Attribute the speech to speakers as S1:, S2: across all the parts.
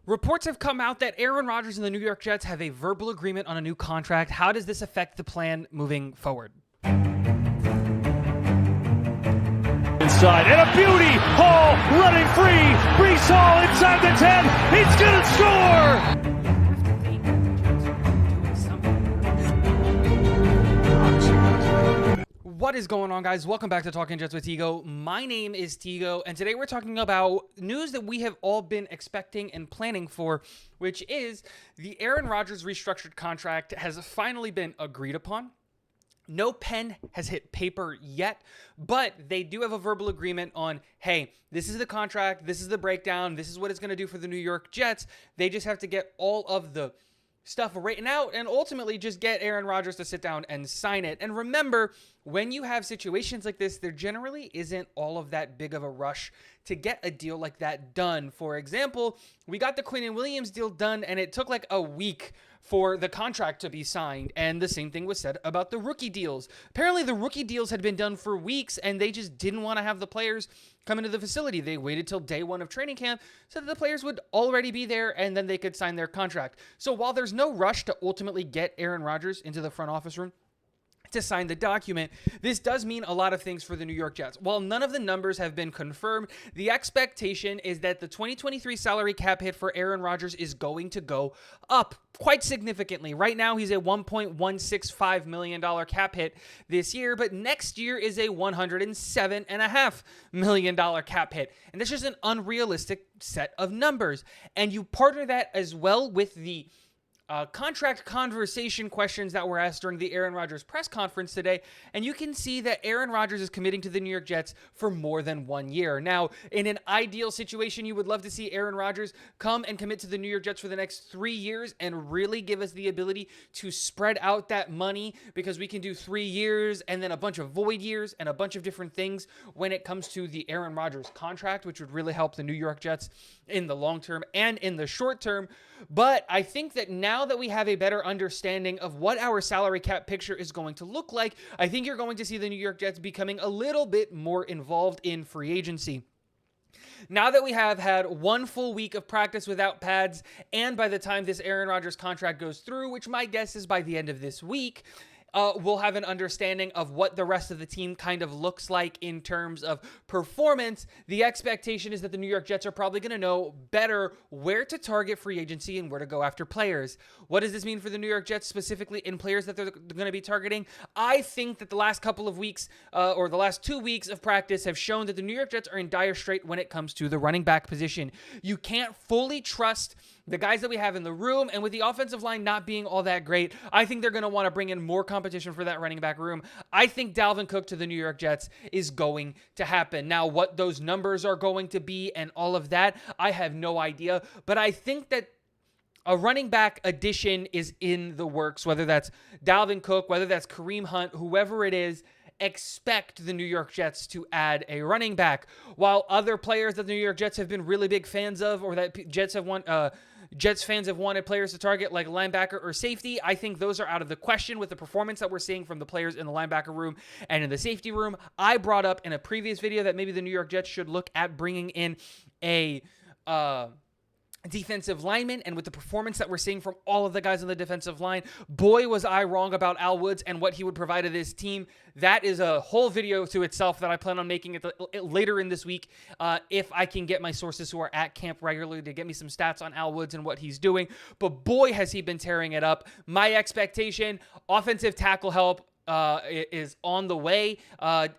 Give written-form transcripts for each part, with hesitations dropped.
S1: Reports have come out that Aaron Rodgers and the New York Jets have a verbal agreement on a new contract. How does this affect the plan moving forward?
S2: Inside, and a beauty! Hall running free! Brees Hall inside the 10! He's gonna score!
S1: What is going on, guys? Welcome back to Talking Jets with Tigo. My name is Tigo, and today we're talking about news that we have all been expecting and planning for, which is the Aaron Rodgers restructured contract has finally been agreed upon. No pen has hit paper yet, but they do have a verbal agreement on, hey, this is the contract, this is the breakdown, this is what it's going to do for the New York Jets. They just have to get all of the stuff written out and ultimately just get Aaron Rodgers to sit down and sign it. And remember, when you have situations like this, there generally isn't all of that big of a rush to get a deal like that done. For example, we got the Quinnen Williams deal done and it took like a week for the contract to be signed. And the same thing was said about the rookie deals. Apparently the rookie deals had been done for weeks and they just didn't want to have the players come into the facility. They waited till day one of training camp so that the players would already be there and then they could sign their contract. So while there's no rush to ultimately get Aaron Rodgers into the front office room to sign the document, this does mean a lot of things for the New York Jets. While none of the numbers have been confirmed, the expectation is that the 2023 salary cap hit for Aaron Rodgers is going to go up quite significantly. Right now, he's a $1.165 million cap hit this year, but next year is a $107.5 million cap hit. And that's just an unrealistic set of numbers. And you partner that as well with the contract conversation questions that were asked during the Aaron Rodgers press conference today, and you can see that Aaron Rodgers is committing to the New York Jets for more than 1 year. Now, in an ideal situation, you would love to see Aaron Rodgers come and commit to the New York Jets for the next 3 years and really give us the ability to spread out that money, because we can do 3 years and then a bunch of void years and a bunch of different things when it comes to the Aaron Rodgers contract, which would really help the New York Jets in the long term and in the short term. But I think that now that we have a better understanding of what our salary cap picture is going to look like, I think you're going to see the New York Jets becoming a little bit more involved in free agency. Now that we have had 1 full week of practice without pads, and by the time this Aaron Rodgers contract goes through, which my guess is by the end of this week, we'll have an understanding of what the rest of the team kind of looks like in terms of performance. The expectation is that the New York Jets are probably going to know better where to target free agency and where to go after players. What does this mean for the New York Jets specifically in players that they're going to be targeting? I think that the last couple of weeks or the last 2 weeks of practice have shown that the New York Jets are in dire strait when it comes to the running back position. You can't fully trust the guys that we have in the room, and with the offensive line not being all that great, I think they're going to want to bring in more competition for that running back room. I think Dalvin Cook to the New York Jets is going to happen. Now, what those numbers are going to be and all of that, I have no idea, but I think that a running back addition is in the works, whether that's Dalvin Cook, whether that's Kareem Hunt, whoever it is. Expect the New York Jets to add a running back. While other players that the New York Jets have been really big fans of, or that Jets fans have wanted players to target, like linebacker or safety, I think those are out of the question with the performance that we're seeing from the players in the linebacker room and in the safety room. I brought up in a previous video that maybe the New York Jets should look at bringing in a defensive lineman, and with the performance that we're seeing from all of the guys on the defensive line, boy, was I wrong about Al Woods and what he would provide to this team. That is a whole video to itself that I plan on making it later in this week if I can get my sources who are at camp regularly to get me some stats on Al Woods and what he's doing. But boy, has he been tearing it up. My expectation, offensive tackle help is on the way,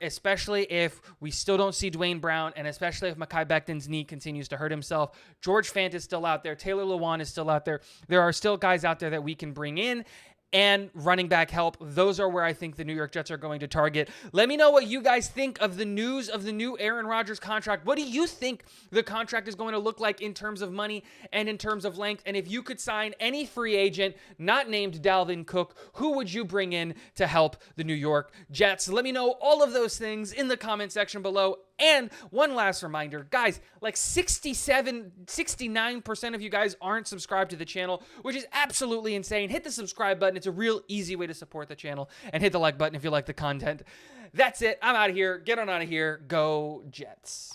S1: especially if we still don't see Dwayne Brown, and especially if Mekhi Becton's knee continues to hurt himself. George Fant is still out there. Taylor Lewan is still out there. There are still guys out there that we can bring in. And running back help. Those are where I think the New York Jets are going to target. Let me know what you guys think of the news of the new Aaron Rodgers contract. What do you think the contract is going to look like in terms of money and in terms of length? And if you could sign any free agent not named Dalvin Cook, who would you bring in to help the New York Jets? Let me know all of those things in the comment section below. And one last reminder, guys, like 69% of you guys aren't subscribed to the channel, which is absolutely insane. Hit the subscribe button. It's a real easy way to support the channel. And hit the like button if you like the content. That's it. I'm out of here. Get on out of here. Go Jets.